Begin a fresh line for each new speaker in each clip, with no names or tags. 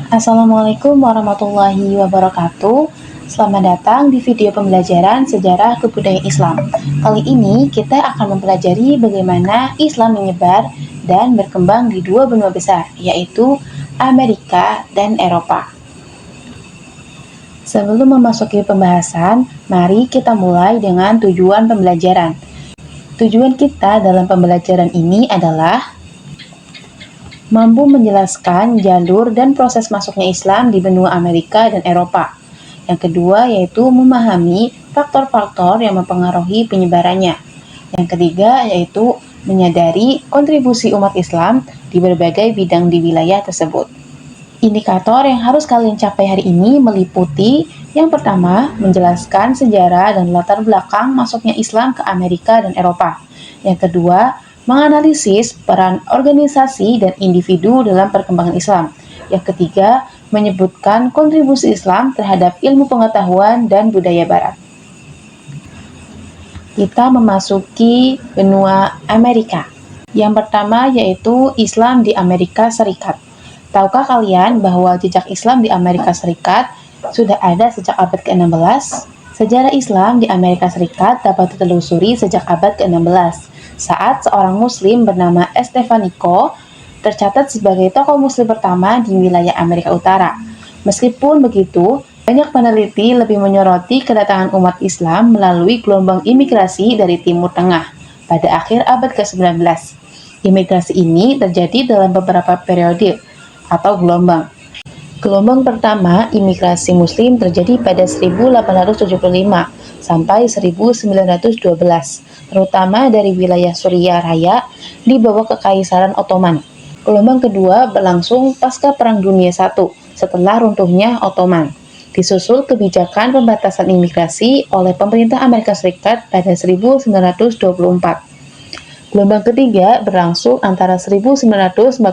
Assalamualaikum warahmatullahi wabarakatuh. Selamat datang di video pembelajaran sejarah kebudayaan Islam. Kali ini kita akan mempelajari bagaimana Islam menyebar dan berkembang di dua benua besar, yaitu Amerika dan Eropa. Sebelum memasuki pembahasan, mari kita mulai dengan tujuan pembelajaran. Tujuan kita dalam pembelajaran ini adalah mampu menjelaskan jalur dan proses masuknya Islam di benua Amerika dan Eropa. Yang kedua yaitu memahami faktor-faktor yang mempengaruhi penyebarannya. Yang ketiga yaitu menyadari kontribusi umat Islam di berbagai bidang di wilayah tersebut. Indikator yang harus kalian capai hari ini meliputi yang pertama, menjelaskan sejarah dan latar belakang masuknya Islam ke Amerika dan Eropa. Yang kedua, menganalisis peran organisasi dan individu dalam perkembangan Islam. Yang ketiga, menyebutkan kontribusi Islam terhadap ilmu pengetahuan dan budaya Barat. Kita memasuki benua Amerika. Yang pertama yaitu Islam di Amerika Serikat. Tahukah kalian bahwa jejak Islam di Amerika Serikat sudah ada sejak abad ke-16? Sejarah Islam di Amerika Serikat dapat ditelusuri sejak abad ke-16. Saat seorang muslim bernama Estevanico tercatat sebagai tokoh muslim pertama di wilayah Amerika Utara. Meskipun begitu, banyak peneliti lebih menyoroti kedatangan umat Islam melalui gelombang imigrasi dari Timur Tengah pada akhir abad ke-19. Imigrasi ini terjadi dalam beberapa periode atau gelombang. Gelombang pertama, imigrasi muslim terjadi pada 1875 sampai 1912, terutama dari wilayah Suriah Raya di bawah Kekaisaran Ottoman. Gelombang kedua berlangsung pasca Perang Dunia I setelah runtuhnya Ottoman. Disusul kebijakan pembatasan imigrasi oleh pemerintah Amerika Serikat pada 1924. Gelombang ketiga berlangsung antara 1947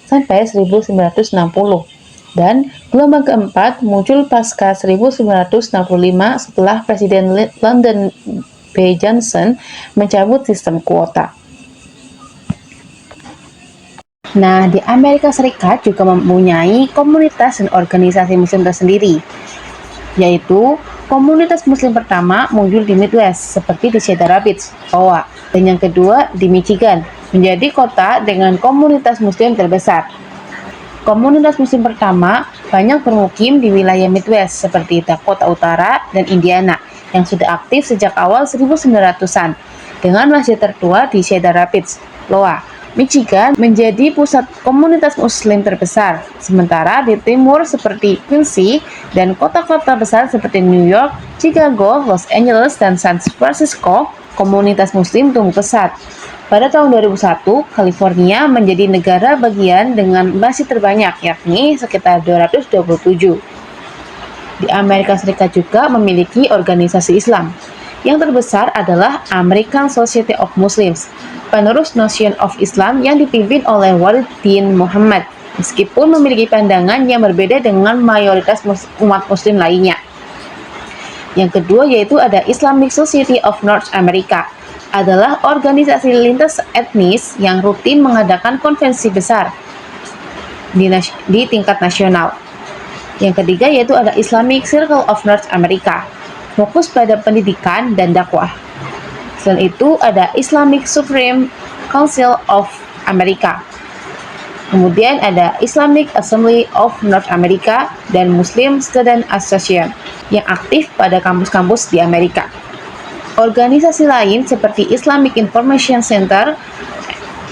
sampai 1960. Dan gelombang keempat muncul pasca 1965 setelah Presiden Lyndon B. Johnson mencabut sistem kuota. Nah, di Amerika Serikat juga mempunyai komunitas dan organisasi muslim tersendiri, yaitu komunitas muslim pertama muncul di Midwest seperti di Cedar Rapids, Iowa, dan yang kedua di Michigan, menjadi kota dengan komunitas muslim terbesar. Komunitas muslim pertama banyak bermukim di wilayah Midwest seperti Dakota Utara dan Indiana yang sudah aktif sejak awal 1900-an dengan masjid tertua di Cedar Rapids, Iowa. Michigan menjadi pusat komunitas muslim terbesar, sementara di timur seperti Quincy dan kota-kota besar seperti New York, Chicago, Los Angeles, dan San Francisco, komunitas muslim tumbuh pesat. Pada tahun 2001, California menjadi negara bagian dengan masjid terbanyak, yakni sekitar 227. Di Amerika Serikat juga memiliki organisasi Islam. Yang terbesar adalah American Society of Muslims, penerus Nation of Islam yang dipimpin oleh Walid bin Muhammad, meskipun memiliki pandangan yang berbeda dengan mayoritas umat muslim lainnya. Yang kedua yaitu ada Islamic Society of North America, adalah organisasi lintas etnis yang rutin mengadakan konvensi besar di tingkat nasional. Yang ketiga yaitu ada Islamic Circle of North America, fokus pada pendidikan dan dakwah. Selain itu ada Islamic Supreme Council of America. Kemudian ada Islamic Assembly of North America dan Muslim Student Association yang aktif pada kampus-kampus di Amerika. Organisasi lain seperti Islamic Information Center,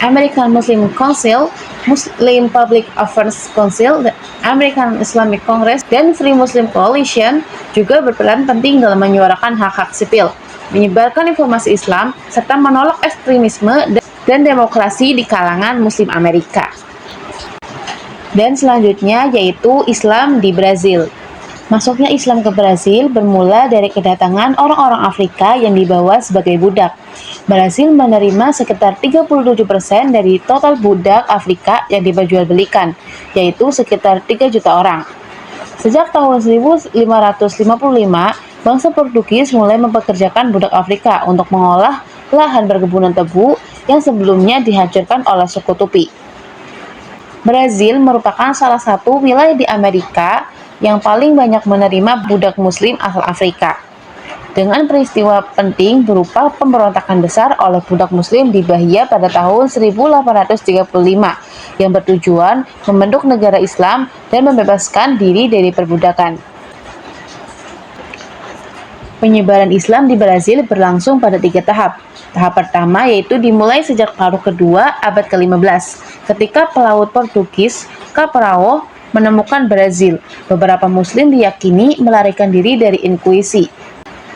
American Muslim Council, Muslim Public Affairs Council, American Islamic Congress, dan Free Muslim Coalition juga berperan penting dalam menyuarakan hak-hak sipil, menyebarkan informasi Islam, serta menolak ekstremisme dan demokrasi di kalangan Muslim Amerika. Dan selanjutnya yaitu Islam di Brazil. Masuknya Islam ke Brazil bermula dari kedatangan orang-orang Afrika yang dibawa sebagai budak. Brazil menerima sekitar 37% dari total budak Afrika yang diperjualbelikan, yaitu sekitar 3 juta orang. Sejak tahun 1555, bangsa Portugis mulai mempekerjakan budak Afrika untuk mengolah lahan perkebunan tebu yang sebelumnya dihancurkan oleh suku Tupi. Brazil merupakan salah satu wilayah di Amerika yang paling banyak menerima budak muslim asal Afrika. Dengan peristiwa penting berupa pemberontakan besar oleh budak muslim di Bahia pada tahun 1835 yang bertujuan membentuk negara Islam dan membebaskan diri dari perbudakan. Penyebaran Islam di Brazil berlangsung pada 3 tahap. Tahap pertama yaitu dimulai sejak paruh kedua abad ke-15, ketika pelaut Portugis Cabral menemukan Brazil. Beberapa muslim diyakini melarikan diri dari inkuisi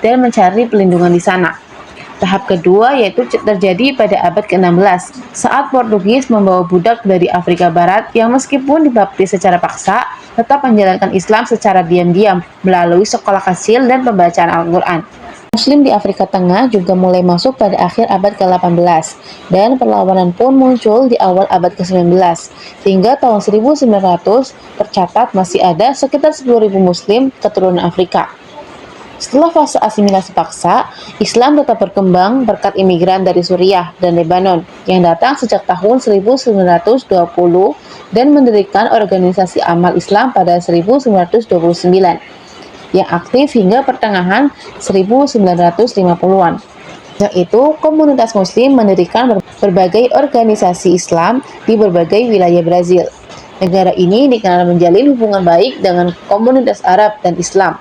dan mencari pelindungan di sana. Tahap kedua yaitu terjadi pada abad ke-16, saat Portugis membawa budak dari Afrika Barat yang meskipun dibaptis secara paksa, tetap menjalankan Islam secara diam-diam melalui sekolah kecil dan pembacaan Al-Quran. Muslim di Afrika Tengah juga mulai masuk pada akhir abad ke-18, dan perlawanan pun muncul di awal abad ke-19. Hingga tahun 1900, tercatat masih ada sekitar 10.000 Muslim keturunan Afrika. Setelah fase asimilasi paksa, Islam tetap berkembang berkat imigran dari Suriah dan Lebanon yang datang sejak tahun 1920 dan mendirikan organisasi amal Islam pada 1929 yang aktif hingga pertengahan 1950-an. Yaitu komunitas muslim mendirikan berbagai organisasi Islam di berbagai wilayah Brazil. Negara ini dikenal menjalin hubungan baik dengan komunitas Arab dan Islam,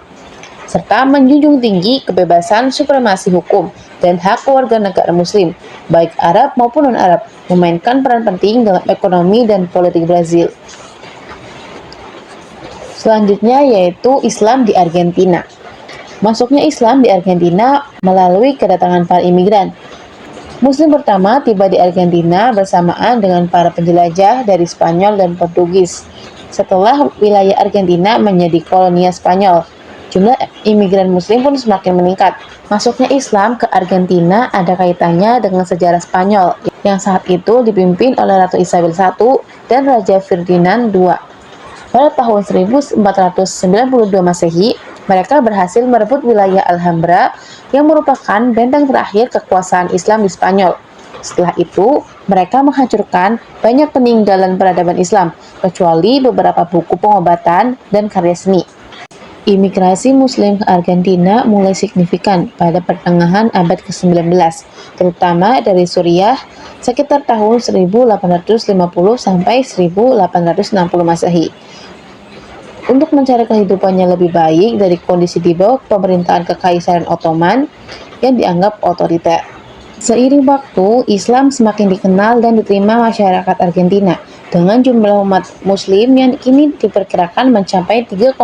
serta menjunjung tinggi kebebasan supremasi hukum dan hak warga negara muslim, baik Arab maupun non-Arab, memainkan peran penting dalam ekonomi dan politik Brazil. Selanjutnya yaitu Islam di Argentina. Masuknya Islam di Argentina melalui kedatangan para imigran. Muslim pertama tiba di Argentina bersamaan dengan para penjelajah dari Spanyol dan Portugis. Setelah wilayah Argentina menjadi koloni Spanyol, jumlah imigran muslim pun semakin meningkat. Masuknya Islam ke Argentina ada kaitannya dengan sejarah Spanyol yang saat itu dipimpin oleh Ratu Isabel I dan Raja Ferdinand II. Pada tahun 1492 Masehi, mereka berhasil merebut wilayah Alhambra yang merupakan benteng terakhir kekuasaan Islam di Spanyol. Setelah itu, mereka menghancurkan banyak peninggalan peradaban Islam, kecuali beberapa buku pengobatan dan karya seni. Imigrasi Muslim ke Argentina mulai signifikan pada pertengahan abad ke-19, terutama dari Suriah sekitar tahun 1850 sampai 1860 Masehi. Untuk mencari kehidupannya lebih baik dari kondisi di bawah pemerintahan Kekaisaran Ottoman yang dianggap otoriter. Seiring waktu, Islam semakin dikenal dan diterima masyarakat Argentina, dengan jumlah umat muslim yang kini diperkirakan mencapai 3,5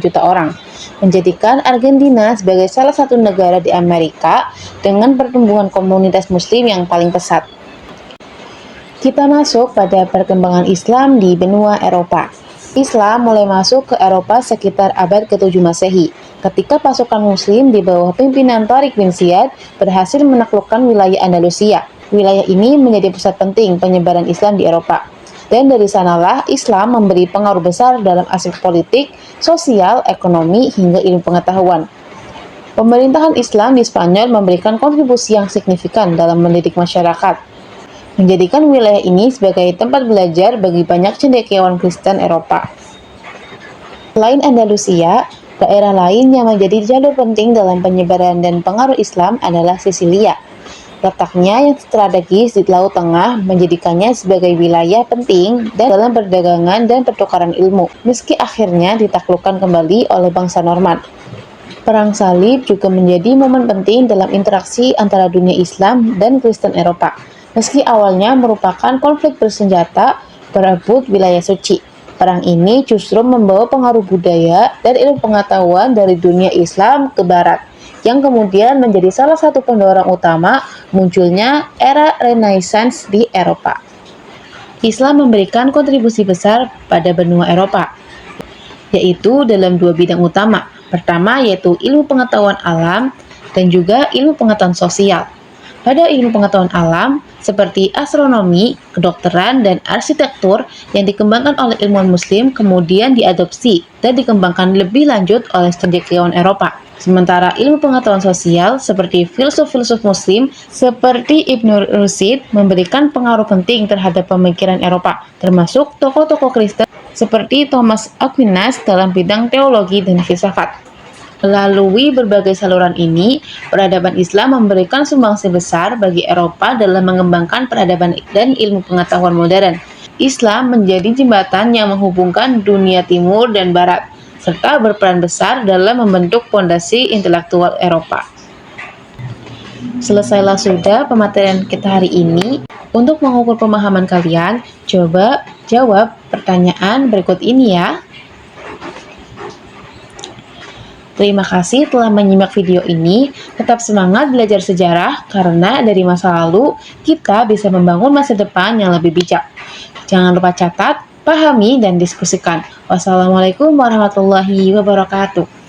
juta orang, menjadikan Argentina sebagai salah satu negara di Amerika dengan pertumbuhan komunitas muslim yang paling pesat. Kita masuk pada perkembangan Islam di benua Eropa. Islam mulai masuk ke Eropa sekitar abad ke-7 Masehi, ketika pasukan muslim di bawah pimpinan Tariq bin Ziyad berhasil menaklukkan wilayah Andalusia. Wilayah ini menjadi pusat penting penyebaran Islam di Eropa. Dan dari sanalah Islam memberi pengaruh besar dalam aspek politik, sosial, ekonomi, hingga ilmu pengetahuan. Pemerintahan Islam di Spanyol memberikan kontribusi yang signifikan dalam mendidik masyarakat, menjadikan wilayah ini sebagai tempat belajar bagi banyak cendekiawan Kristen Eropa. Selain Andalusia, daerah lain yang menjadi jalur penting dalam penyebaran dan pengaruh Islam adalah Sisilia. Letaknya yang strategis di Laut Tengah menjadikannya sebagai wilayah penting dalam perdagangan dan pertukaran ilmu, meski akhirnya ditaklukkan kembali oleh bangsa Norman. Perang Salib juga menjadi momen penting dalam interaksi antara dunia Islam dan Kristen Eropa, meski awalnya merupakan konflik bersenjata berebut wilayah suci. Perang ini justru membawa pengaruh budaya dan ilmu pengetahuan dari dunia Islam ke Barat, yang kemudian menjadi salah satu pendorong utama munculnya era Renaissance di Eropa. Islam memberikan kontribusi besar pada benua Eropa, yaitu dalam dua bidang utama. Pertama yaitu ilmu pengetahuan alam dan juga ilmu pengetahuan sosial. Pada ilmu pengetahuan alam, seperti astronomi, kedokteran, dan arsitektur yang dikembangkan oleh ilmuwan muslim kemudian diadopsi dan dikembangkan lebih lanjut oleh cendekiawan Eropa. Sementara ilmu pengetahuan sosial seperti filsuf-filsuf muslim seperti Ibnu Rushd memberikan pengaruh penting terhadap pemikiran Eropa, termasuk tokoh-tokoh Kristen seperti Thomas Aquinas dalam bidang teologi dan filsafat. Melalui berbagai saluran ini, peradaban Islam memberikan sumbangsi besar bagi Eropa dalam mengembangkan peradaban dan ilmu pengetahuan modern. Islam menjadi jembatan yang menghubungkan dunia timur dan barat, serta berperan besar dalam membentuk fondasi intelektual Eropa. Selesailah sudah pematerian kita hari ini. Untuk mengukur pemahaman kalian, coba jawab pertanyaan berikut ini ya. Terima kasih telah menyimak video ini. Tetap semangat belajar sejarah karena dari masa lalu kita bisa membangun masa depan yang lebih bijak. Jangan lupa catat, pahami, dan diskusikan. Wassalamualaikum warahmatullahi wabarakatuh.